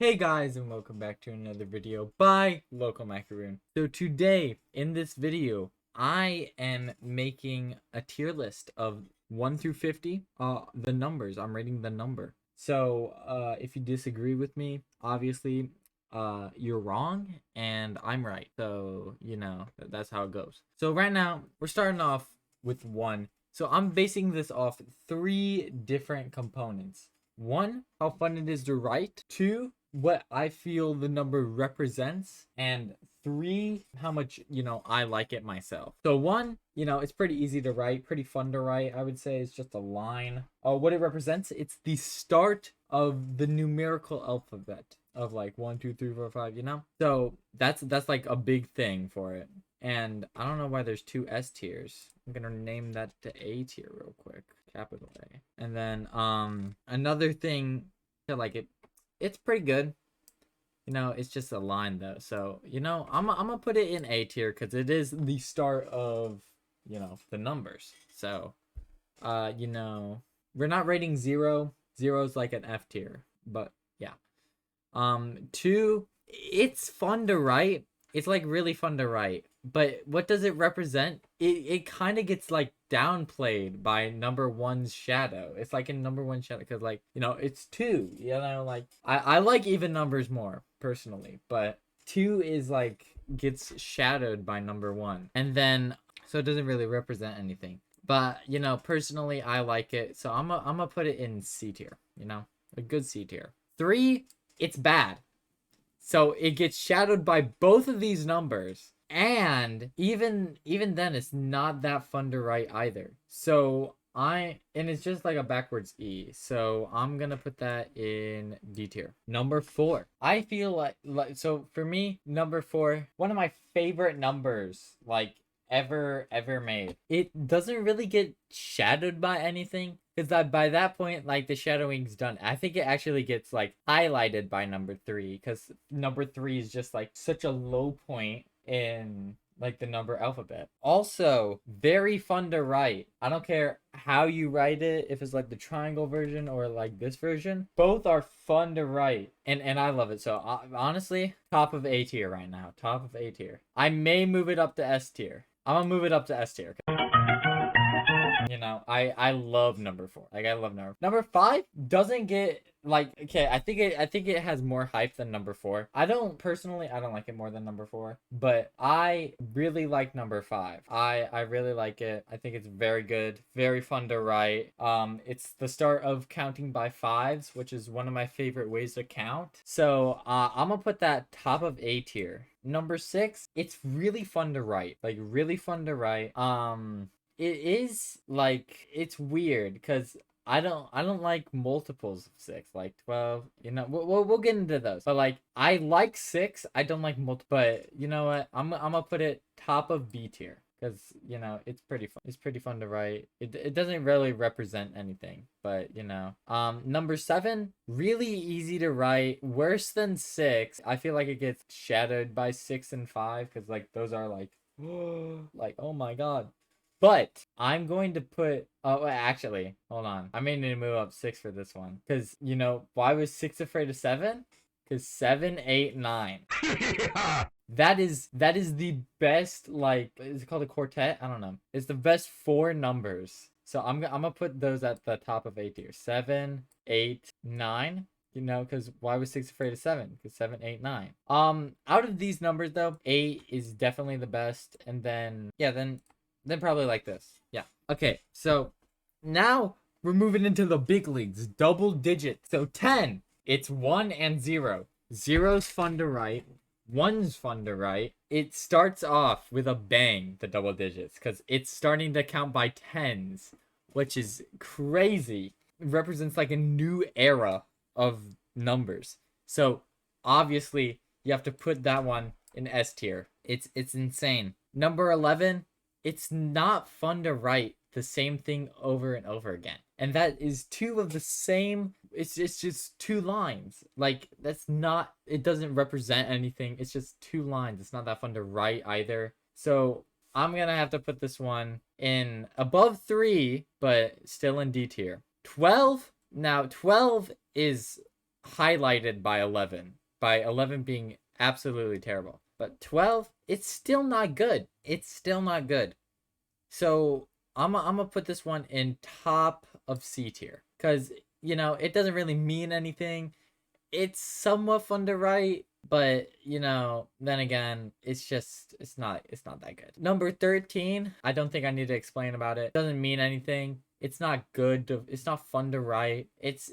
Hey guys, and welcome back to another video by Local Macaroon. So today in this video I am making a tier list of 1 through 50. The numbers, I'm rating the number. So if you disagree with me, obviously you're wrong and I'm right. So that's how it goes. So right now we're starting off with 1. So I'm basing this off 3 different components. 1, how fun it is to write. 2, what I feel the number represents. And 3, how much, I like it myself. So 1, it's pretty easy to write, pretty fun to write. I would say it's just a line. What it represents, it's the start of the numerical alphabet of like 1, 2, 3, 4, 5, So that's like a big thing for it. And I don't know why there's 2 S tiers. I'm gonna name that to A tier real quick. Capital A. And then another thing to like it's pretty good. It's just a line though. So, I'm gonna put it in A tier because it is the start of, the numbers. So, we're not rating 0. 0 is like an F tier, but yeah. 2, it's fun to write. It's like really fun to write. But what does it represent? It kind of gets like downplayed by number 1's shadow. It's like in number 1 shadow because like, it's 2. Like I like even numbers more personally, but 2 is like gets shadowed by number 1. And then so it doesn't really represent anything. But, personally I like it. So I'm gonna put it in C tier, a good C tier. 3, it's bad. So it gets shadowed by both of these numbers. And even then it's not that fun to write either. So and it's just like a backwards E. So I'm gonna put that in D tier. Number 4. I feel like so for me, number 4, one of my favorite numbers like ever made. It doesn't really get shadowed by anything. Because that by that point, like the shadowing's done. I think it actually gets like highlighted by number 3. Because number 3 is just like such a low point in like the number alphabet. Also, very fun to write. I don't care how you write it, if it's like the triangle version or like this version. Both are fun to write. And I love it. So honestly, top of A tier right now. Top of A tier. I may move it up to S tier. I'm gonna move it up to S tier. I love number 4. Like I love number 5 doesn't get like okay. I think it has more hype than number 4. I don't like it more than number 4, but I really like number 5. I really like it. I think it's very good, very fun to write. It's the start of counting by 5s, which is one of my favorite ways to count. So I'm gonna put that top of A tier. Number 6, it's really fun to write. Like really fun to write. It is like it's weird because I don't like multiples of 6, like 12. We'll get into those. But like I like 6. I don't like multiple. But you know what? I'm gonna put it top of B tier because it's pretty fun. It's pretty fun to write. It doesn't really represent anything, but number 7, really easy to write. Worse than 6. I feel like it gets shadowed by 6 and 5 because like those are like like oh my god. But I'm going to put actually, hold on. I may need to move up 6 for this one. Because, why was 6 afraid of 7? Because 7, 8, 9. Yeah. That is the best, like, is it called a quartet? I don't know. It's the best 4 numbers. So I'm gonna put those at the top of A tier. 7, 8, 9. Because why was 6 afraid of 7? Because 7, 8, 9. Out of these numbers though, 8 is definitely the best. And then then probably like this. Yeah. Okay, so now we're moving into the big leagues. Double digits. So 10. It's 1 and 0. 0's fun to write. 1's fun to write. It starts off with a bang, the double digits, because it's starting to count by 10s, which is crazy. It represents like a new era of numbers. So obviously you have to put that one in S tier. It's insane. Number 11, it's not fun to write the same thing over and over again. And that is 2 of the same. It's just 2 lines. Like it doesn't represent anything. It's just 2 lines. It's not that fun to write either. So I'm gonna have to put this one in above 3, but still in D tier. 12. Now 12 is highlighted by 11. By 11 being absolutely terrible. But 12, it's still not good. It's still not good. So I'm gonna put this one in top of C tier. Because, it doesn't really mean anything. It's somewhat fun to write, but then again, it's not that good. Number 13, I don't think I need to explain about it. Doesn't mean anything. It's not good. It's not fun to write. It's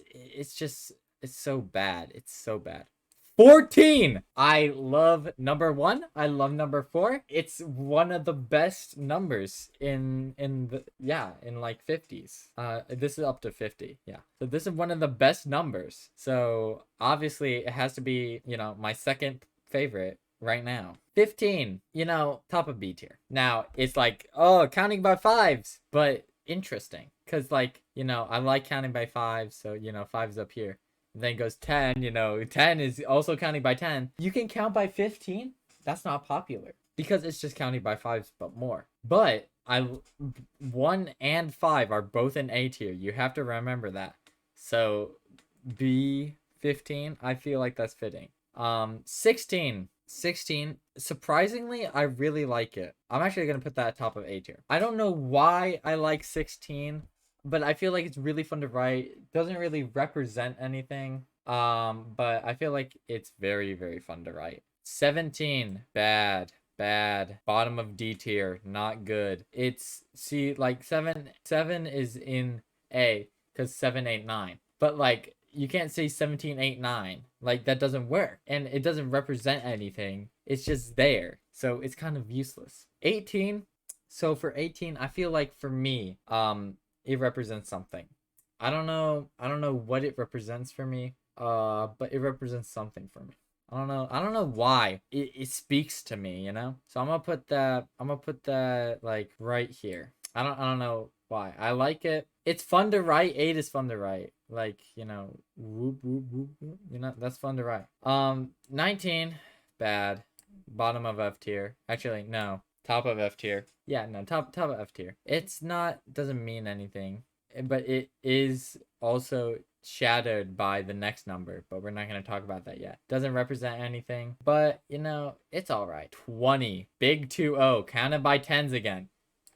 so bad. It's so bad. 14. I love number 1. I love number 4. It's one of the best numbers in like 50s. This is up to 50. Yeah. So this is one of the best numbers. So obviously it has to be, my second favorite right now. 15, top of B tier. Now it's like, oh, counting by fives, but interesting. Cause I like counting by fives. So, fives up here. Then goes 10, 10 is also counting by 10. You can count by 15. That's not popular because it's just counting by fives, but more. But 1 and 5 are both in A tier. You have to remember that. So B 15, I feel like that's fitting. 16, surprisingly, I really like it. I'm actually going to put that at top of A tier. I don't know why I like 16. But I feel like it's really fun to write. Doesn't really represent anything. But I feel like it's very, very fun to write. 17, bad. Bottom of D tier, not good. Like 7 is in A because 7, 8, 9. But you can't say 17, 8, 9. Like that doesn't work. And it doesn't represent anything. It's just there. So it's kind of useless. 18. So for 18, I feel like for me, it represents something. I don't know what it represents for me. But it represents something for me. I don't know why. It speaks to me, So I'm gonna put that like right here. I don't know why. I like it. It's fun to write. 8 is fun to write. Like, whoop whoop whoop, whoop, that's fun to write. 19, bad. Bottom of F tier. Actually, no. Top of F tier. Yeah, no, top of F tier. Doesn't mean anything, but it is also shadowed by the next number, but we're not going to talk about that yet. Doesn't represent anything, but it's all right. 20, big 20, counted by tens again.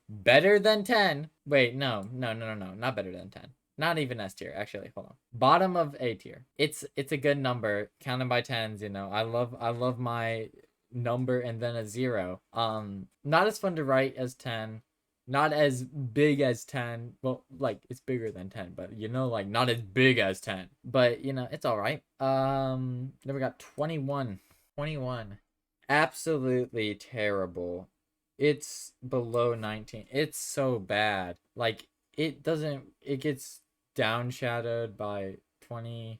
Better than 10. Wait, no, not better than 10. Not even S tier, actually. Hold on. Bottom of A tier. It's a good number, counted by tens. I love my number and then a 0. Not as fun to write as 10. Not as big as 10. Well, it's bigger than 10, but not as big as 10. But it's all right. Then we got 21. 21. Absolutely terrible. It's below 19. It's so bad. It gets downshadowed by 20.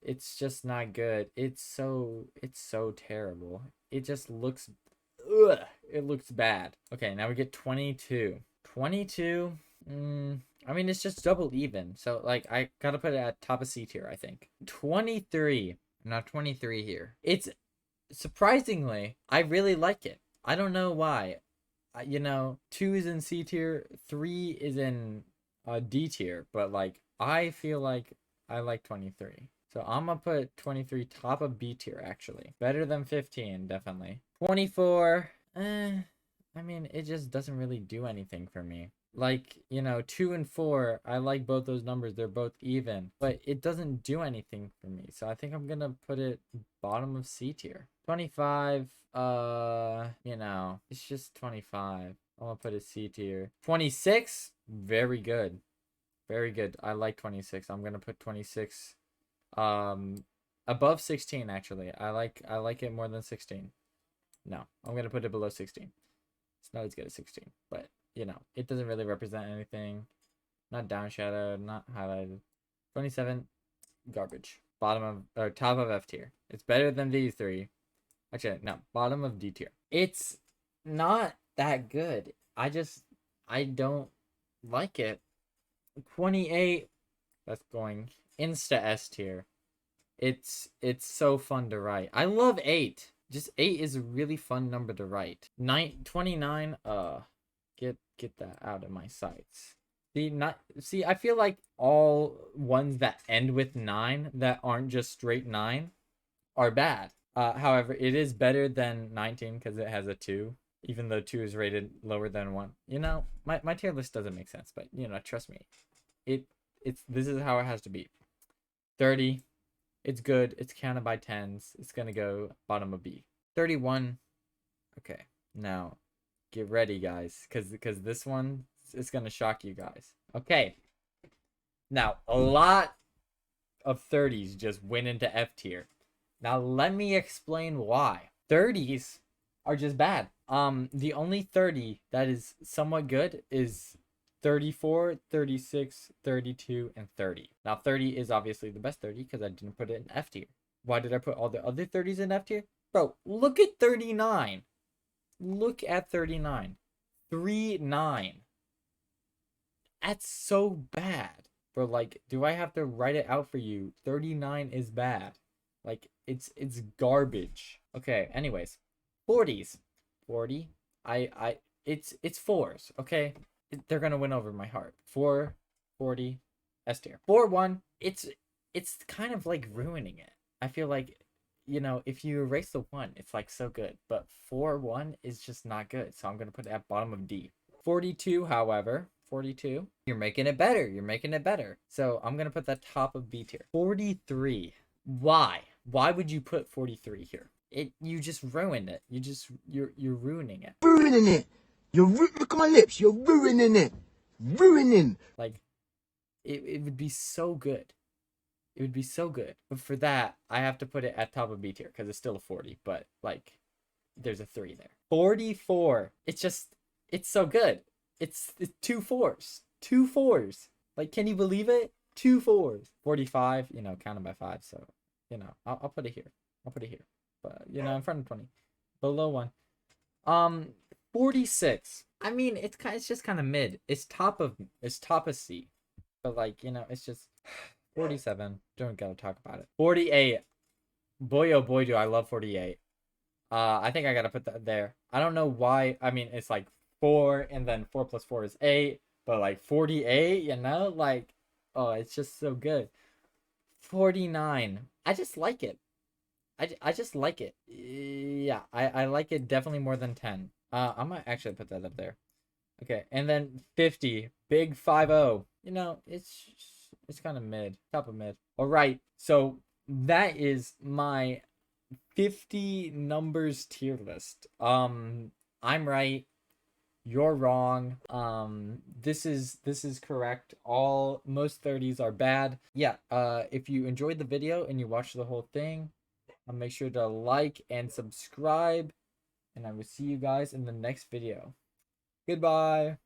It's just not good. It's so terrible. It just looks, it looks bad. Okay, now we get 22. 22, I mean, it's just double even. So, I gotta put it at top of C tier, I think. 23. Now 23 here. It's, surprisingly, I really like it. I don't know why. 2 is in C tier, 3 is in D tier, but I feel like I like 23. So I'm gonna put 23 top of B tier, actually. Better than 15, definitely. 24, I mean, it just doesn't really do anything for me. 2 and 4, I like both those numbers. They're both even, but it doesn't do anything for me. So I think I'm gonna put it bottom of C tier. 25, it's just 25. I'm gonna put it C tier. 26, very good. Very good. I like 26. I'm gonna put 26 above 16, actually. I like it more than 16. No, I'm gonna put it below 16. It's not as good as 16, but it doesn't really represent anything. Not downshadowed, not highlighted. 27, garbage. Top of F tier. It's better than these 3. Actually, no, bottom of D tier. It's not that good. I don't like it. 28, that's going insta S tier. It's so fun to write. I love 8. Just 8 is a really fun number to write. 29, get that out of my sights. See, I feel like all ones that end with 9 that aren't just straight 9 are bad. However, it is better than 19 because it has a 2, even though 2 is rated lower than 1. My tier list doesn't make sense, but trust me. It this is how it has to be. 30, it's good. It's counted by tens. It's gonna go bottom of B. 31. Okay, now get ready, guys, because this one is gonna shock you guys. Okay, now a lot of 30s just went into F tier. Now let me explain why. 30s are just bad. The only 30 that is somewhat good is 34, 36, 32, and 30. Now 30 is obviously the best 30 because I didn't put it in F tier. Why did I put all the other 30s in F tier? Bro, look at 39. Look at 39. 3-9. That's so bad. Bro, like, do I have to write it out for you? 39 is bad. Like, it's garbage. Okay, anyways. 40s. 40. It's fours, okay? They're gonna win over my heart. 4, 40, S tier. 4-1, it's kind of like ruining it. I feel like, if you erase the 1, it's like so good. But 4-1 is just not good. So I'm gonna put it at bottom of D. 42, however. 42. You're making it better. You're making it better. So I'm gonna put that top of B tier. 43. Why? Why would you put 43 here? You just ruined it. You're ruining it. Ruining it. Look at my lips. You're ruining it. Ruining. Like, it would be so good. It would be so good. But for that, I have to put it at top of B tier because it's still a 40. But like, there's a 3 there. 44. It's so good. It's 2 4s. 2 4s. Like, can you believe it? 2 4s. 45, counted by 5. So, I'll put it here. I'll put it here. But, in front of 20. Below 1. 46. I mean, it's just kind of mid. It's top of C. But like, it's just 47. Don't gotta talk about it. 48. Boy, oh boy, do I love 48. I think I gotta put that there. I don't know why. I mean, it's like 4, and then 4 plus 4 is 8. But like 48, like, oh, it's just so good. 49. I just like it. I just like it. Yeah, I like it definitely more than 10. I might actually put that up there. Okay, and then 50. Big 50. It's kind of mid. Top of mid. All right, so that is my 50 numbers tier list. I'm right. You're wrong. This is correct. Most 30s are bad. Yeah. If you enjoyed the video and you watched the whole thing, make sure to like and subscribe, and I will see you guys in the next video. Goodbye.